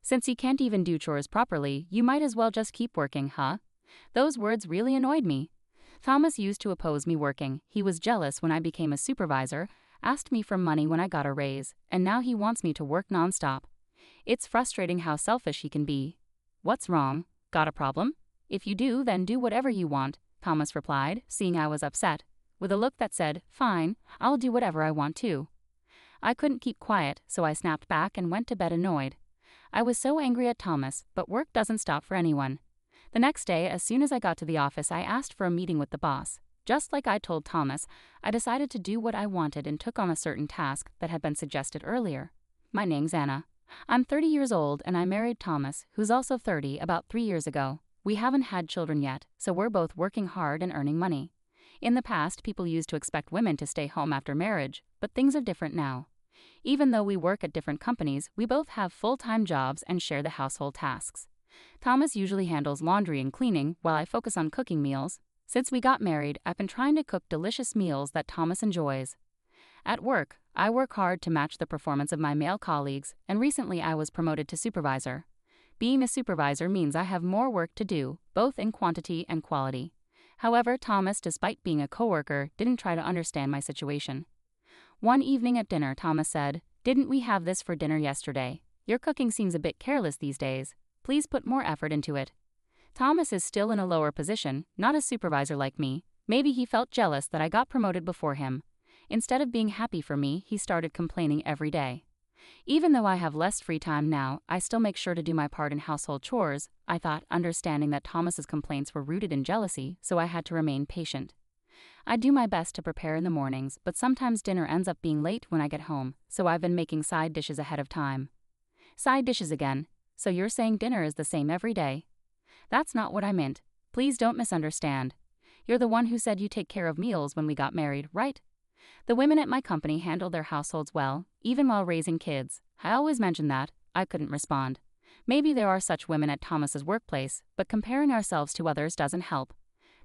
Since you can't even do chores properly, you might as well just keep working, huh? Those words really annoyed me. Thomas used to oppose me working. He was jealous when I became a supervisor, asked me for money when I got a raise, and now he wants me to work nonstop. It's frustrating how selfish he can be. What's wrong? Got a problem? If you do, then do whatever you want, Thomas replied, seeing I was upset, with a look that said, fine, I'll do whatever I want to. I couldn't keep quiet, so I snapped back and went to bed annoyed. I was so angry at Thomas, but work doesn't stop for anyone. The next day, as soon as I got to the office, I asked for a meeting with the boss. Just like I told Thomas, I decided to do what I wanted and took on a certain task that had been suggested earlier. My name's Anna. I'm 30 years old and I married Thomas, who's also 30, about 3 years ago. We haven't had children yet, so we're both working hard and earning money. In the past, people used to expect women to stay home after marriage, but things are different now. Even though we work at different companies, we both have full-time jobs and share the household tasks. Thomas usually handles laundry and cleaning while I focus on cooking meals. Since we got married, I've been trying to cook delicious meals that Thomas enjoys. At work, I work hard to match the performance of my male colleagues, and recently I was promoted to supervisor. Being a supervisor means I have more work to do, both in quantity and quality. However, Thomas, despite being a coworker, didn't try to understand my situation. One evening at dinner, Thomas said, "Didn't we have this for dinner yesterday? Your cooking seems a bit careless these days. Please put more effort into it." Thomas is still in a lower position, not a supervisor like me. Maybe he felt jealous that I got promoted before him. Instead of being happy for me, he started complaining every day. Even though I have less free time now, I still make sure to do my part in household chores, I thought, understanding that Thomas's complaints were rooted in jealousy, so I had to remain patient. I do my best to prepare in the mornings, but sometimes dinner ends up being late when I get home, so I've been making side dishes ahead of time. Side dishes again. So you're saying dinner is the same every day? That's not what I meant. Please don't misunderstand. You're the one who said you take care of meals when we got married, right? The women at my company handle their households well, even while raising kids. I always mention that. I couldn't respond. Maybe there are such women at Thomas's workplace, but comparing ourselves to others doesn't help.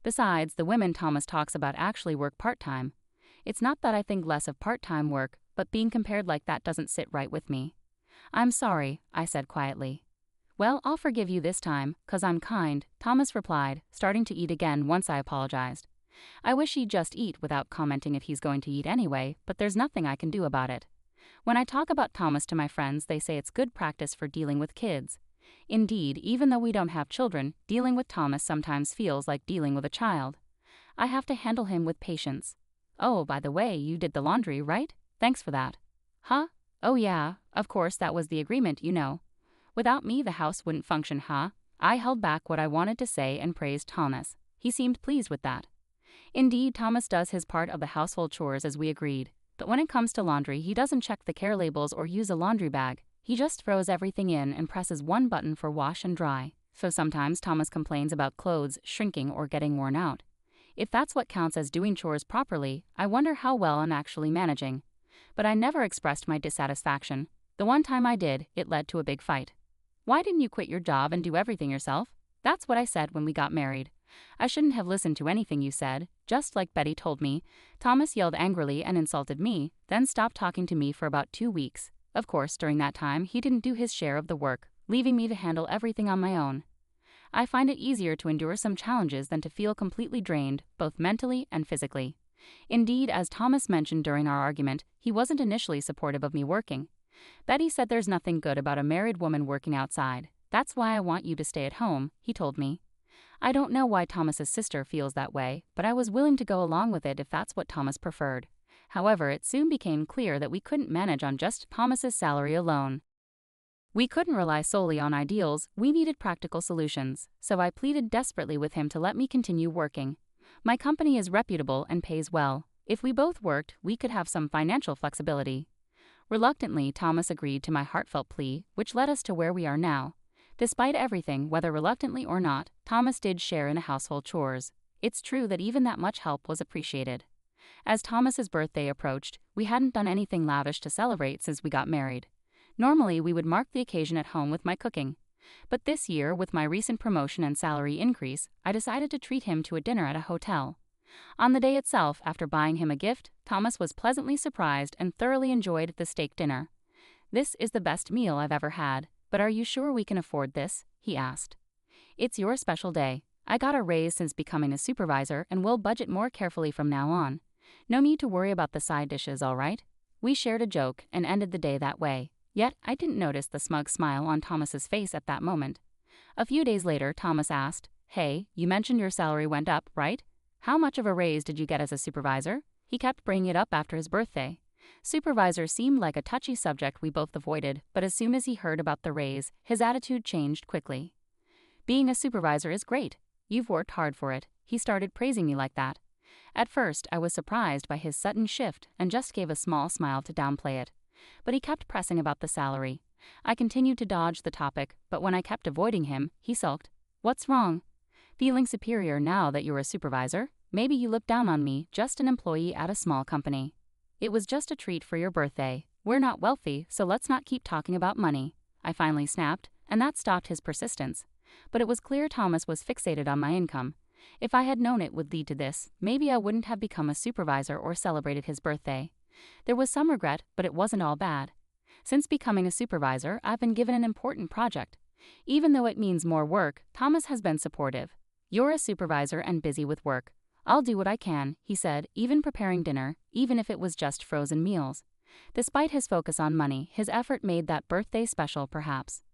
Besides, the women Thomas talks about actually work part-time. It's not that I think less of part-time work, but being compared like that doesn't sit right with me. "I'm sorry," I said quietly. "Well, I'll forgive you this time, 'cause I'm kind," Thomas replied, starting to eat again once I apologized. I wish he'd just eat without commenting if he's going to eat anyway, but there's nothing I can do about it. When I talk about Thomas to my friends, they say it's good practice for dealing with kids. Indeed, even though we don't have children, dealing with Thomas sometimes feels like dealing with a child. I have to handle him with patience. "Oh, by the way, you did the laundry, right? Thanks for that." "Huh? Oh yeah, of course that was the agreement, you know. Without me the house wouldn't function, huh?" I held back what I wanted to say and praised Thomas. He seemed pleased with that. Indeed, Thomas does his part of the household chores as we agreed. But when it comes to laundry, he doesn't check the care labels or use a laundry bag. He just throws everything in and presses one button for wash and dry. So sometimes Thomas complains about clothes shrinking or getting worn out. If that's what counts as doing chores properly, I wonder how well I'm actually managing. But I never expressed my dissatisfaction. The one time I did, it led to a big fight. "Why didn't you quit your job and do everything yourself?" That's what I said when we got married. "I shouldn't have listened to anything you said, just like Betty told me." Thomas yelled angrily and insulted me, then stopped talking to me for about 2 weeks. Of course, during that time, he didn't do his share of the work, leaving me to handle everything on my own. I find it easier to endure some challenges than to feel completely drained, both mentally and physically. Indeed, as Thomas mentioned during our argument, he wasn't initially supportive of me working. "Betty said there's nothing good about a married woman working outside. That's why I want you to stay at home," he told me. I don't know why Thomas's sister feels that way, but I was willing to go along with it if that's what Thomas preferred. However, it soon became clear that we couldn't manage on just Thomas's salary alone. We couldn't rely solely on ideals, we needed practical solutions, so I pleaded desperately with him to let me continue working. My company is reputable and pays well. If we both worked, we could have some financial flexibility. Reluctantly, Thomas agreed to my heartfelt plea, which led us to where we are now. Despite everything, whether reluctantly or not, Thomas did share in the household chores. It's true that even that much help was appreciated. As Thomas's birthday approached, we hadn't done anything lavish to celebrate since we got married. Normally, we would mark the occasion at home with my cooking. But this year, with my recent promotion and salary increase, I decided to treat him to a dinner at a hotel. On the day itself, after buying him a gift, Thomas was pleasantly surprised and thoroughly enjoyed the steak dinner. "This is the best meal I've ever had," "But are you sure we can afford this?" he asked. "It's your special day. I got a raise since becoming a supervisor and will budget more carefully from now on. No need to worry about the side dishes, all right?" We shared a joke and ended the day that way. Yet, I didn't notice the smug smile on Thomas's face at that moment. A few days later, Thomas asked, "Hey, you mentioned your salary went up, right? How much of a raise did you get as a supervisor?" He kept bringing it up after his birthday. Supervisor seemed like a touchy subject we both avoided, but as soon as he heard about the raise, his attitude changed quickly. "Being a supervisor is great. You've worked hard for it." He started praising me like that. At first, I was surprised by his sudden shift and just gave a small smile to downplay it. But he kept pressing about the salary. I continued to dodge the topic, but when I kept avoiding him, he sulked. "What's wrong? Feeling superior now that you're a supervisor? Maybe you look down on me, just an employee at a small company. It was just a treat for your birthday. We're not wealthy, so let's not keep talking about money." I finally snapped, and that stopped his persistence. But it was clear Thomas was fixated on my income. If I had known it would lead to this, maybe I wouldn't have become a supervisor or celebrated his birthday. There was some regret, but it wasn't all bad. Since becoming a supervisor, I've been given an important project. Even though it means more work, Thomas has been supportive. "You're a supervisor and busy with work. I'll do what I can," he said, even preparing dinner, even if it was just frozen meals. Despite his focus on money, his effort made that birthday special, perhaps.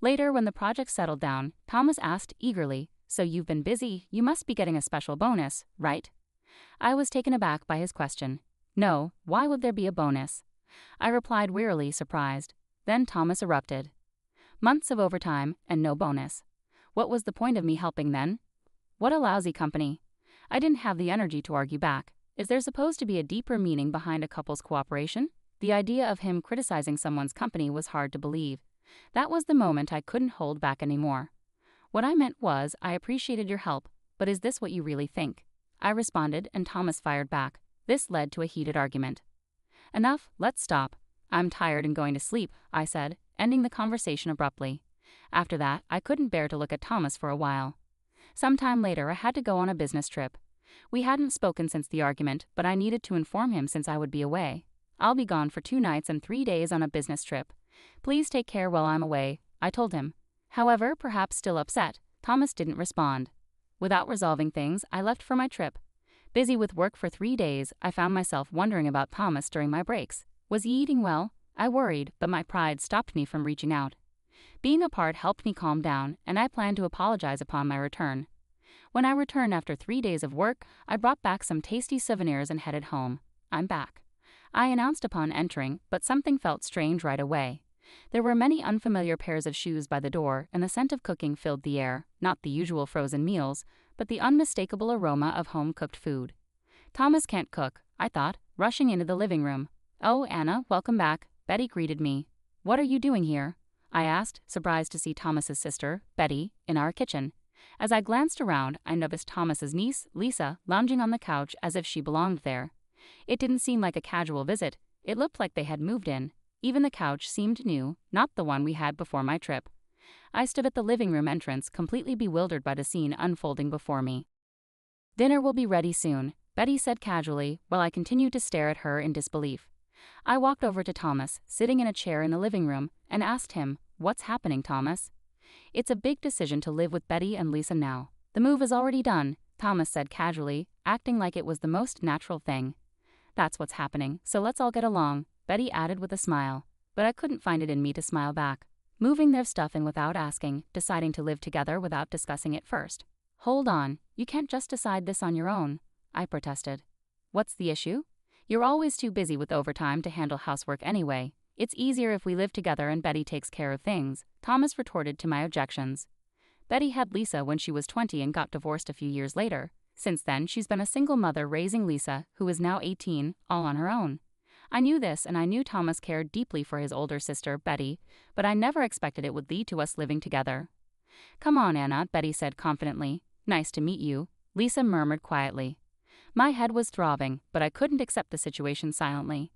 Later, when the project settled down, Thomas asked eagerly, "So you've been busy, you must be getting a special bonus, right?" I was taken aback by his question. "No, why would there be a bonus?" I replied wearily, surprised. Then Thomas erupted. "Months of overtime and no bonus. What was the point of me helping then? What a lousy company." I didn't have the energy to argue back. Is there supposed to be a deeper meaning behind a couple's cooperation? The idea of him criticizing someone's company was hard to believe. That was the moment I couldn't hold back anymore. "What I meant was, I appreciated your help, but is this what you really think?" I responded, and Thomas fired back. This led to a heated argument. "Enough, let's stop. I'm tired and going to sleep," I said, ending the conversation abruptly. After that, I couldn't bear to look at Thomas for a while. Sometime later, I had to go on a business trip. We hadn't spoken since the argument, but I needed to inform him since I would be away. "I'll be gone for 2 nights and 3 days on a business trip. Please take care while I'm away," I told him. However, perhaps still upset, Thomas didn't respond. Without resolving things, I left for my trip. Busy with work for 3 days, I found myself wondering about Thomas during my breaks. Was he eating well? I worried, but my pride stopped me from reaching out. Being apart helped me calm down, and I planned to apologize upon my return. When I returned after 3 days of work, I brought back some tasty souvenirs and headed home. "I'm back," I announced upon entering, but something felt strange right away. There were many unfamiliar pairs of shoes by the door, and the scent of cooking filled the air, not the usual frozen meals, but the unmistakable aroma of home-cooked food. Thomas can't cook, I thought, rushing into the living room. "Oh, Anna, welcome back," Betty greeted me. "What are you doing here?" I asked, surprised to see Thomas's sister, Betty, in our kitchen. As I glanced around, I noticed Thomas's niece, Lisa, lounging on the couch as if she belonged there. It didn't seem like a casual visit. It looked like they had moved in. Even the couch seemed new, not the one we had before my trip. I stood at the living room entrance, completely bewildered by the scene unfolding before me. "Dinner will be ready soon," Betty said casually, while I continued to stare at her in disbelief. I walked over to Thomas, sitting in a chair in the living room, and asked him, "What's happening, Thomas?" "It's a big decision to live with Betty and Lisa now. The move is already done," Thomas said casually, acting like it was the most natural thing. "That's what's happening, so let's all get along," Betty added with a smile. But I couldn't find it in me to smile back. Moving their stuff in without asking, deciding to live together without discussing it first. "Hold on, you can't just decide this on your own," I protested. "What's the issue? You're always too busy with overtime to handle housework anyway. It's easier if we live together and Betty takes care of things," Thomas retorted to my objections. Betty had Lisa when she was 20 and got divorced a few years later. Since then, she's been a single mother raising Lisa, who is now 18, all on her own. I knew this, and I knew Thomas cared deeply for his older sister, Betty, but I never expected it would lead to us living together. "Come on, Anna," Betty said confidently. "Nice to meet you," Lisa murmured quietly. My head was throbbing, but I couldn't accept the situation silently.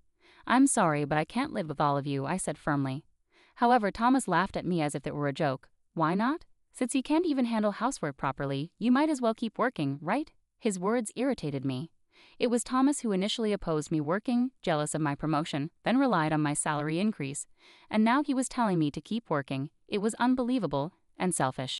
"I'm sorry, but I can't live with all of you," I said firmly. However, Thomas laughed at me as if it were a joke. "Why not? Since you can't even handle housework properly, you might as well keep working, right?" His words irritated me. It was Thomas who initially opposed me working, jealous of my promotion, then relied on my salary increase. And now he was telling me to keep working, It was unbelievable and selfish.